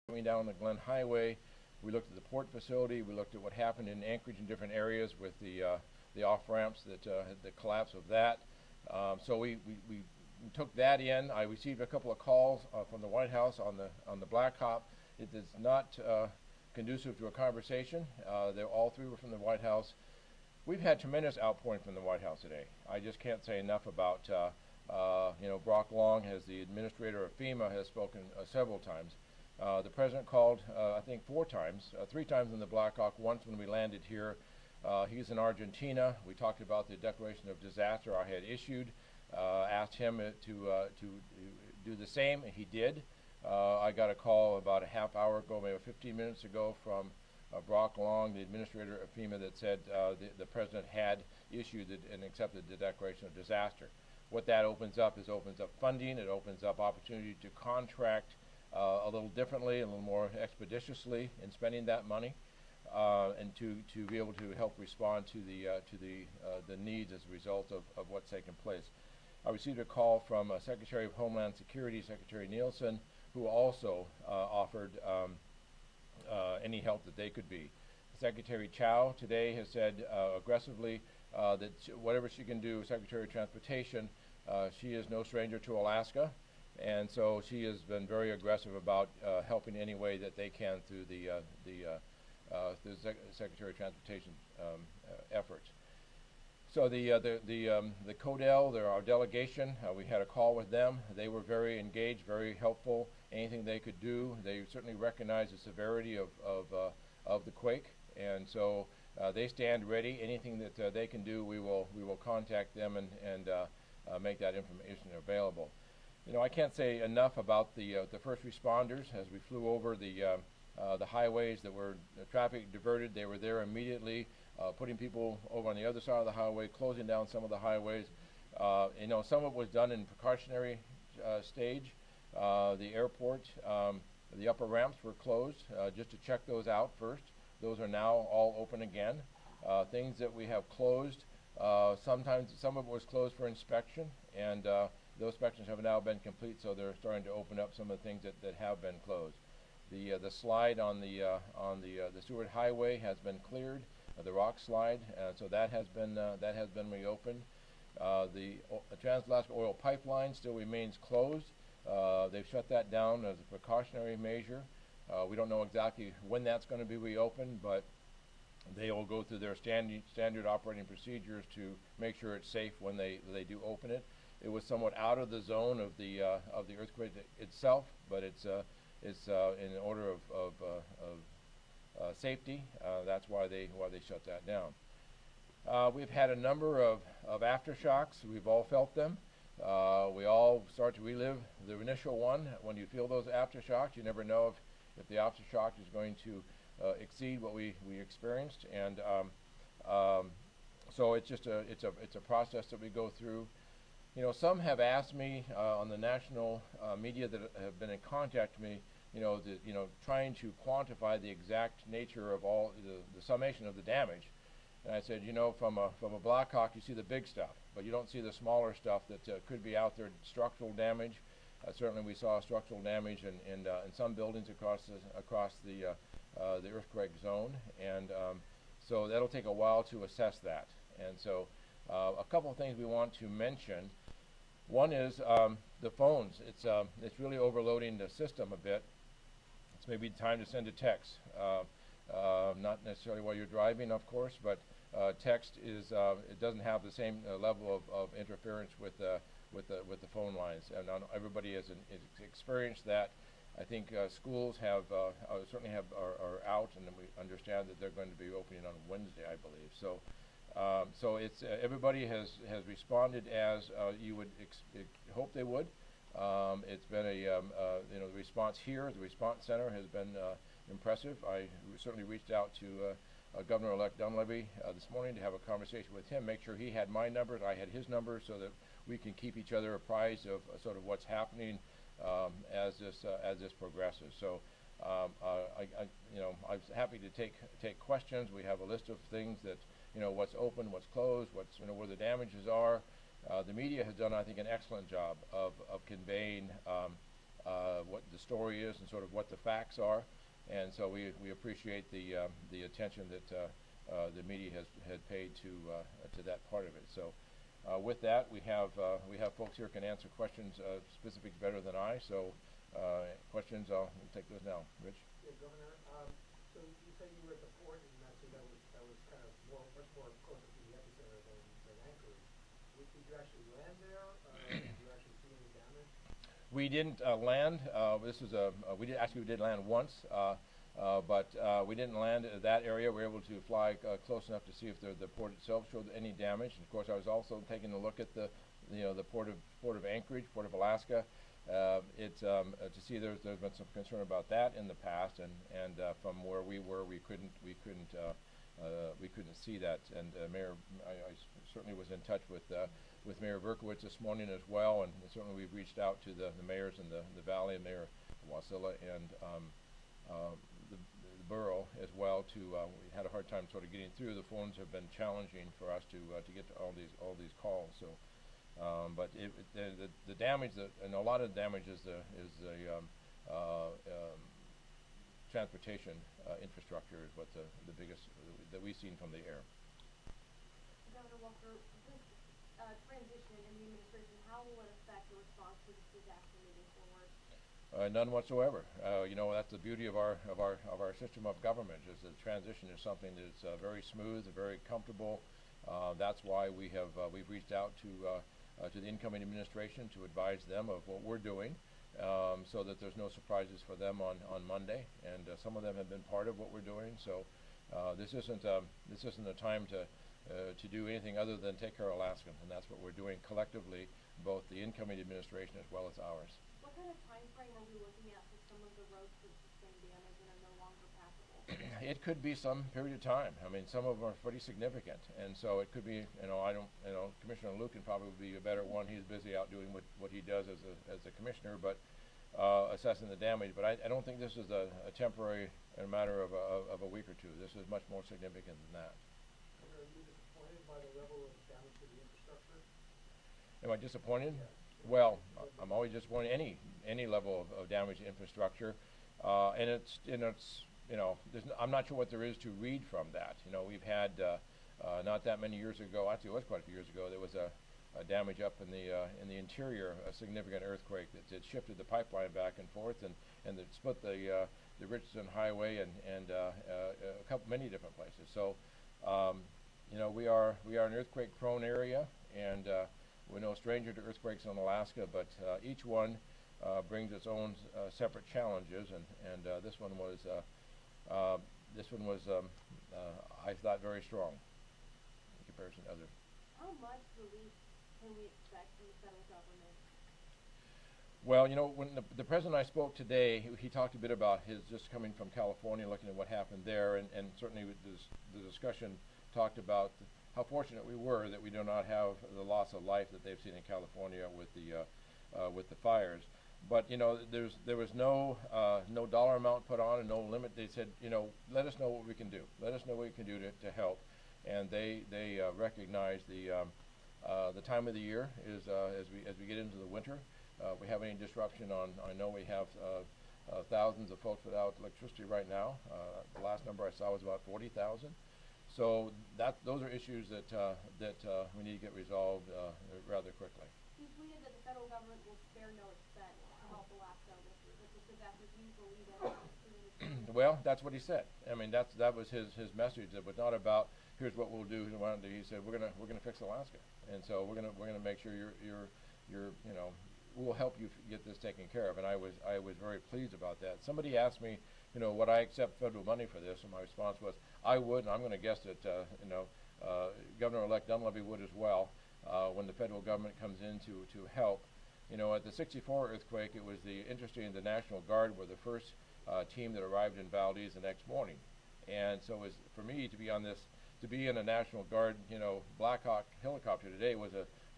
Coming down the Glen Highway, we looked at the port facility. We looked at what happened in Anchorage in different areas with the off ramps that had the collapse of that. So we took that in. I received a couple of calls from the White House on the blacktop. It is not conducive to a conversation. All three were from the White House. We've had tremendous outpouring from the White House today. I just can't say enough about Brock Long, as the administrator of FEMA, has spoken several times. The president called, I think, 4 times, 3 times in the Black Hawk, once when we landed here. He's in Argentina. We talked about the declaration of disaster I had issued, asked him to do the same, and he did. I got a call about a half hour ago, maybe 15 minutes ago, from Brock Long, the administrator of FEMA, that said the president had issued and accepted the declaration of disaster. What that opens up funding. It opens up opportunity to contract a little differently, a little more expeditiously in spending that money, and to be able to help respond to the needs as a result of what's taken place. I received a call from Secretary of Homeland Security, Secretary Nielsen, who also offered any help that they could be. Secretary Chow today has said aggressively that whatever she can do, Secretary of Transportation, she is no stranger to Alaska. And so she has been very aggressive about helping any way that they can through the Secretary of Transportation efforts. So the CODEL, our delegation, we had a call with them. They were very engaged, very helpful. Anything they could do, they certainly recognize the severity of the quake, and so they stand ready. Anything that they can do, we will contact them and make that information available. I can't say enough about the first responders. As we flew over the highways that were traffic diverted, they were there immediately, putting people over on the other side of the highway, closing down some of the highways. Some of it was done in precautionary stage. The airport, the upper ramps were closed just to check those out first. Those are now all open again. Things that we have closed, sometimes some of it was closed for inspection, and those inspections have now been complete, so they're starting to open up some of the things that have been closed. The slide on the Seward Highway has been cleared, the rock slide, so that has been reopened. The Trans-Alaska Oil Pipeline still remains closed. They've shut that down as a precautionary measure. We don't know exactly when that's going to be reopened, but they will go through their standard operating procedures to make sure it's safe when they do open it. It was somewhat out of the zone of the earthquake itself, but it's in order of safety. That's why they shut that down. We've had a number of aftershocks. We've all felt them. We all start to relive the initial one. When you feel those aftershocks, you never know if the aftershock is going to exceed what we experienced, and so it's just it's a process that we go through. Some have asked me on the national media that have been in contact with me, trying to quantify the exact nature of all the summation of the damage. And I said, from a Black Hawk, you see the big stuff, but you don't see the smaller stuff that could be out there. Structural damage. Certainly, we saw structural damage in some buildings across the earthquake zone, and so that'll take a while to assess that. And so, a couple of things we want to mention. One is the phones. It's really overloading the system a bit. It's maybe time to send a text. Not necessarily while you're driving, of course, but text is it doesn't have the same level of interference with the phone lines, and everybody has experienced that. I think schools certainly are out, and we understand that they're going to be opening on Wednesday, I believe. So. So it's everybody has responded as you would hope they would. It's been the response here, the response center has been impressive. I certainly reached out to Governor-elect Dunleavy this morning to have a conversation with him, make sure he had my number and I had his number, so that we can keep each other apprised of sort of what's happening as this progresses. So. I'm happy to take questions. We have a list of things that what's open, what's closed, where the damages are. The media has done, I think, an excellent job of conveying what the story is and sort of what the facts are. And so we appreciate the attention that the media had paid to that part of it. So with that, we have folks here who can answer questions specifics better than I. So questions, we'll take those now. Rich? Yeah, Governor. So you said you were at the port, and so that was kind of much more closer to the epicenter than Anchorage. Did you actually land there? Did you actually see any damage? We didn't land. We did land once, but we didn't land at that area. We were able to fly close enough to see if the port itself showed any damage. And of course, I was also taking a look at the port of Anchorage, Port of Alaska. To see there's been some concern about that in the past, and from where we were, we couldn't see that. And Mayor, I certainly was in touch with Mayor Berkowitz this morning as well, and certainly we've reached out to the mayors in the valley, Mayor Wasilla and the borough as well. We had a hard time sort of getting through. The phones have been challenging for us to get to all these calls. So. But the damage and a lot of damage is the transportation infrastructure is what the biggest that we've seen from the air. Governor Walker, this transition in the administration, how will it affect the response to this disaster moving forward? None whatsoever. That's the beauty of our system of government is the transition is something that's very smooth, very comfortable. That's why we've reached out to the incoming administration to advise them of what we're doing, so that there's no surprises for them on Monday. And some of them have been part of what we're doing. So this isn't a time to do anything other than take care of Alaskans, and that's what we're doing collectively, both the incoming administration as well as ours. What kind of time frame are we looking at for some of the roads that sustain damage and are no longer passable? It could be some period of time. I mean, some of them are pretty significant, and so it could be. Commissioner Lucan probably would be a better one. He's busy out doing what he does as a commissioner, but assessing the damage. But I don't think this is a temporary matter of a week or two. This is much more significant than that. Are you disappointed by the level of damage to the infrastructure? Am I disappointed? Yeah. Well, I'm always disappointed any level of damage to infrastructure, and I'm not sure what there is to read from that. We've had not that many years ago. Actually, it was quite a few years ago. There was a damage up in the interior, a significant earthquake that shifted the pipeline back and forth, and that split the Richardson Highway and many different places. So, we are an earthquake-prone area, and we're no stranger to earthquakes in Alaska, but each one brings its own separate challenges, and this one was I thought very strong in comparison to others. How much relief can we expect from the federal government? Well, when the president and I spoke today, he talked a bit about his just coming from California, looking at what happened there, and certainly the discussion talked about how fortunate we were that we do not have the loss of life that they've seen in California with the fires. But there was no dollar amount put on and no limit. They said, let us know what we can do. Let us know what we can do to help. And they recognize the time of the year is as we get into the winter. We have any disruption on. I know we have thousands of folks without electricity right now. The last number I saw was about 40,000. So those are issues that we need to get resolved rather quickly. He tweeted that the federal government will spare no expense to help Alaska with the disaster. Do you believe that? Well, that's what he said. I mean, that was his message. It was not about here's what we'll do. He said we're gonna fix Alaska, and so we're gonna make sure we'll help you get this taken care of. And I was very pleased about that. Somebody asked me, would I accept federal money for this? And my response was, I would, and I'm going to guess that, Governor-elect Dunleavy would as well, when the federal government comes in to help. At the '64 earthquake, it was the National Guard were the first team that arrived in Valdez the next morning. And so for me to be in a National Guard, Black Hawk helicopter today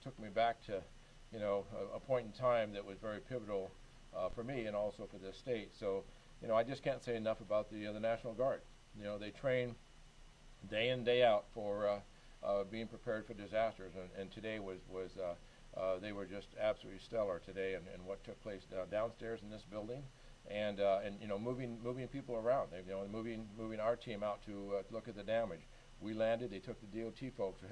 took me back to, a point in time that was very pivotal for me and also for this state. So, I just can't say enough about the National Guard. They train day in, day out for being prepared for disasters, and today was They were just absolutely stellar today, and what took place downstairs in this building, and you know, moving people around. They, you know, moving our team out to look at the damage. We landed. They took the DOT folks who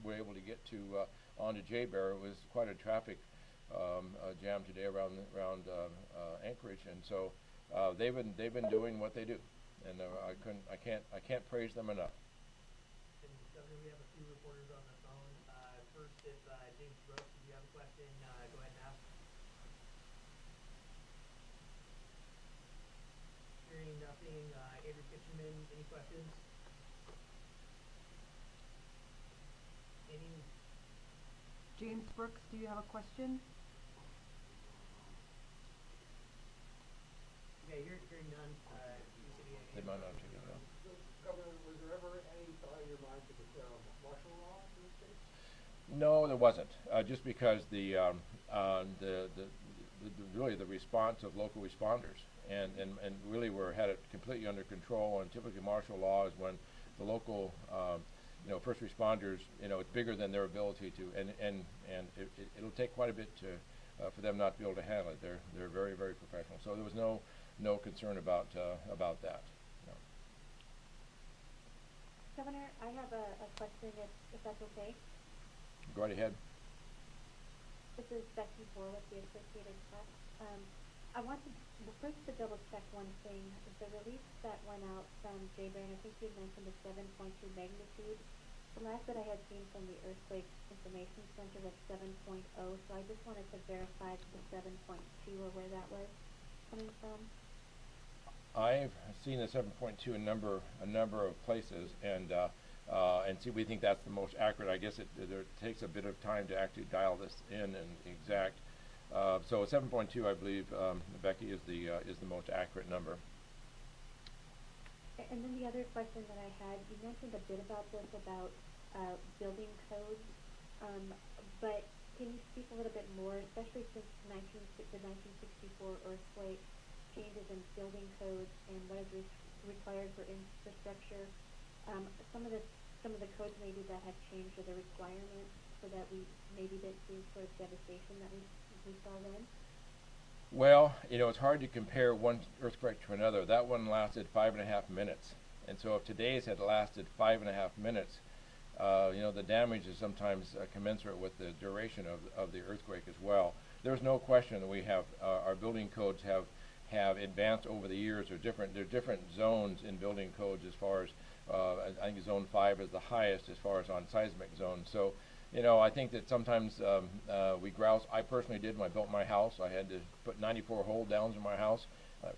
were able to get to onto J-Bear. It was quite a traffic jam today around Anchorage, and so they've been doing what they do, and I can't praise them enough. And Governor, we have a few reporters on the phone. First, if James Brooks, if you have a question, go ahead and ask. Hearing nothing, Andrew Kitchenman, any questions? Any? James Brooks, do you have a question? Okay, hearing none. You said you had They might not have taken it out. So, Governor, was there ever any thought in your mind to declare martial law in this case? No, there wasn't. Just because really the response of local responders, and really had it completely under control. And typically, martial law is when the local you know, first responders, you know, it's bigger than their ability to, and it'll take quite a bit to for them not to be able to handle it. They're very, very professional. So there was no concern about that. No. Governor, I have a question, if that's okay. Go right ahead. This is Becky Moore with the Associated Press. I wanted first to double check one thing. The release that went out from J-Bear, and I think you mentioned a 7.2 magnitude. The last that I had seen from the Earthquake Information Center was 7.0, so I just wanted to verify the 7.2 or where that was coming from. I've seen the 7.2 a number of places, and see, we think that's the most accurate. I guess it takes a bit of time to actually dial this in and exact. So 7.2, I believe, Becky, is the most accurate number. And then the other question that I had, you mentioned a bit about this, about building codes, but can you speak a little bit more, especially since the 1964 earthquake, changes in building codes and what is required for infrastructure? Some of the codes maybe that have changed, or the requirements, so that we maybe didn't see sort of devastation that we saw then? Well, you know, it's hard to compare one earthquake to another. That one lasted 5.5 minutes, and so if today's had lasted 5.5 minutes, you know, the damage is sometimes commensurate with the duration of the earthquake as well. There's no question that we have our building codes have advanced over the years. There are different zones in building codes as far as I think Zone 5 is the highest as far as on seismic zones. So, you know, I think that sometimes we grouse. I personally did when I built my house. I had to put 94 hold downs in my house.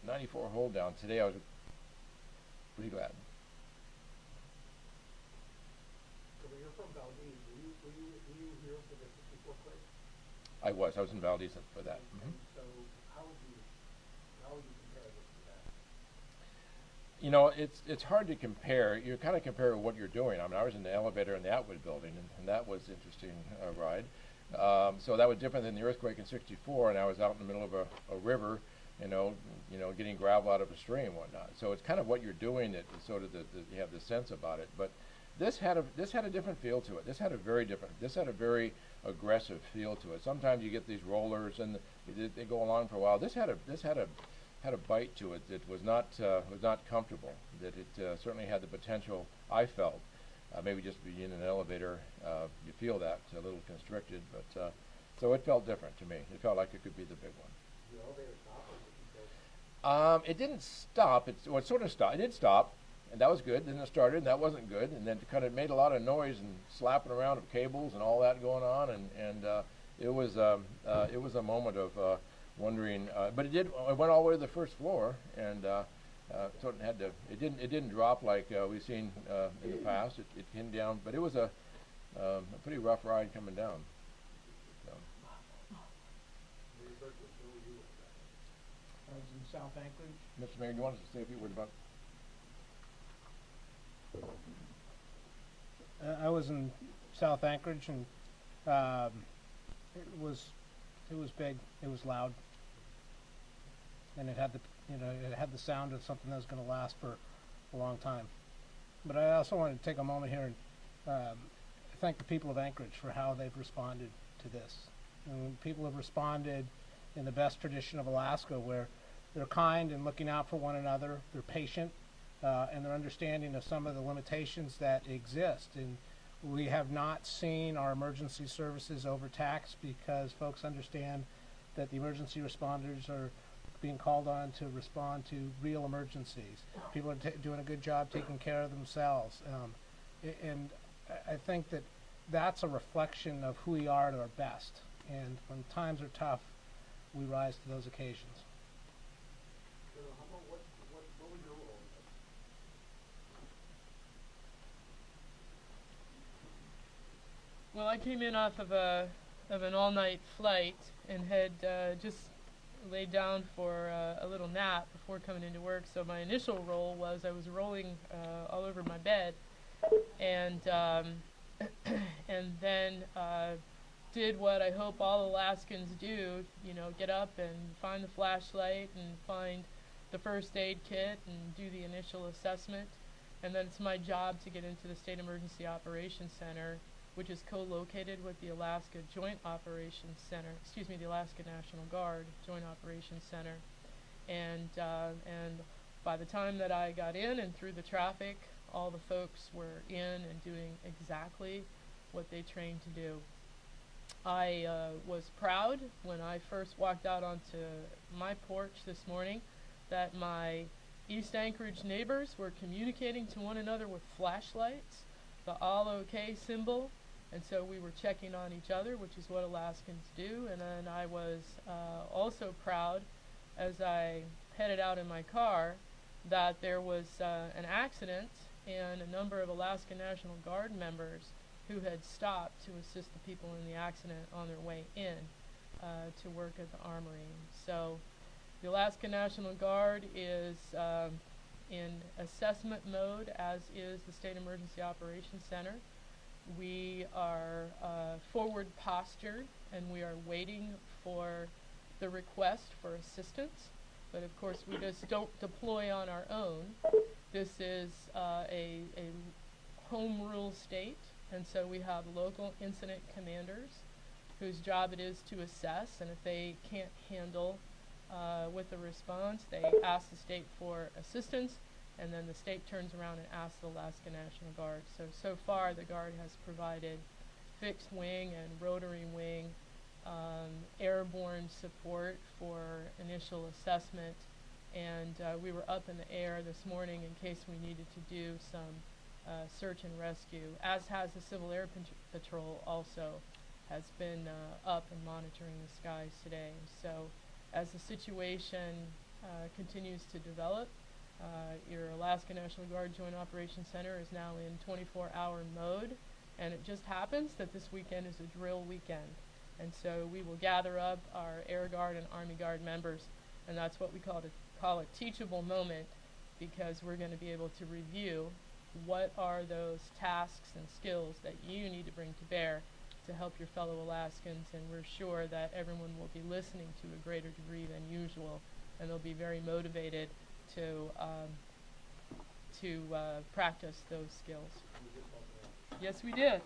94 hold downs. Today I was pretty glad. So when you're from Valdez, were you here for the 64 quake? I was in Valdez for that. And so how would you compare this to that? You know, it's hard to compare. You kind of compare what you're doing. I mean, I was in the elevator in the Atwood building, and that was an interesting ride. So that was different than the earthquake in '64, and I was out in the middle of a river, you know, getting gravel out of a stream and whatnot. So it's kind of what you're doing that is sort of you have the sense about it. But this had a different feel to it. This had a very aggressive feel to it. Sometimes you get these rollers and they go along for a while. This had a bite to it that was not comfortable. That it certainly had the potential. I felt maybe just being in an elevator, you feel that a little constricted, but so it felt different to me. It felt like it could be the big one. Did the elevator stop, or did it go? It didn't stop. It sort of stopped. It did stop, and that was good. Then it started, and that wasn't good. And then it kind of made a lot of noise and slapping around of cables and all that going on. And it was a moment of wondering. But it went all the way to the first floor, and so it didn't drop like we've seen in the past. It came down, but it was a pretty rough ride coming down. So. I was in South Anchorage. Mr. Mayor, do you want us to say a few words about? I was in South Anchorage, and it was big. It was loud, and it had the sound of something that was going to last for a long time. But I also wanted to take a moment here and thank the people of Anchorage for how they've responded to this. And people have responded in the best tradition of Alaska, where they're kind and looking out for one another, they're patient, and they're understanding of some of the limitations that exist. And we have not seen our emergency services overtaxed, because folks understand that the emergency responders are being called on to respond to real emergencies. People are doing a good job taking care of themselves. And I think that that's a reflection of who we are at our best. And when times are tough, we rise to those occasions. So how about what was your role in this? Well, I came in off of an all-night flight and had just laid down for a little nap before coming into work. So my initial role was I was rolling all over my bed, and and then did what I hope all Alaskans do. You know, get up and find the flashlight and find the first aid kit and do the initial assessment. And then it's my job to get into the State Emergency Operations Center, which is co-located with the Alaska Joint Operations Center, the Alaska National Guard Joint Operations Center. And by the time that I got in and through the traffic, all the folks were in and doing exactly what they trained to do. I was proud when I first walked out onto my porch this morning that my East Anchorage neighbors were communicating to one another with flashlights, the all okay symbol, and so we were checking on each other, which is what Alaskans do. And then I was also proud as I headed out in my car that there was an accident and a number of Alaska National Guard members who had stopped to assist the people in the accident on their way in to work at the armory. So the Alaska National Guard is in assessment mode, as is the State Emergency Operations Center. We are forward postured, and we are waiting for the request for assistance. But of course, we just don't deploy on our own. This is a home rule state, and so we have local incident commanders whose job it is to assess, and if they can't handle with the response, they ask the state for assistance, and then the state turns around and asks the Alaska National Guard. So far the Guard has provided fixed wing and rotary wing airborne support for initial assessment, and we were up in the air this morning in case we needed to do some search and rescue, as has the Civil Air Patrol also has been up and monitoring the skies today. So as the situation continues to develop, your Alaska National Guard Joint Operations Center is now in 24-hour mode, and it just happens that this weekend is a drill weekend. And so we will gather up our Air Guard and Army Guard members, and that's what we call a teachable moment, because we're going to be able to review what are those tasks and skills that you need to bring to bear to help your fellow Alaskans, and we're sure that everyone will be listening to a greater degree than usual, and they'll be very motivated to practice those skills. Yes, we did,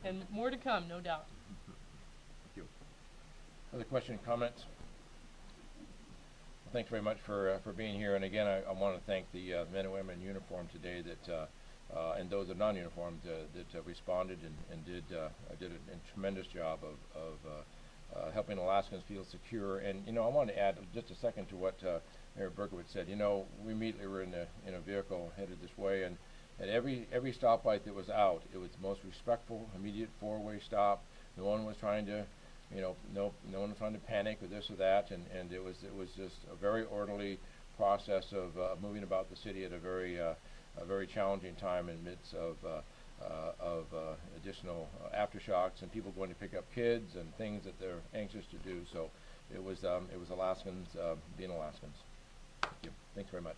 and more to come, no doubt. Thank you. Other questions, comments? Well, thanks very much for being here. And again, I want to thank the men and women in uniform today that, and those that are non-uniformed that responded and did a tremendous job of helping Alaskans feel secure. And I want to add just a second to what Mayor Berkowitz said. We immediately were in a vehicle headed this way, and at every stoplight that was out, it was the most respectful, immediate four-way stop. No one was trying to, no one was trying to panic or this or that, and it was just a very orderly process of moving about the city at a very challenging time in midst of additional aftershocks and people going to pick up kids and things that they're anxious to do. So it was Alaskans being Alaskans. Thank you. Thanks very much.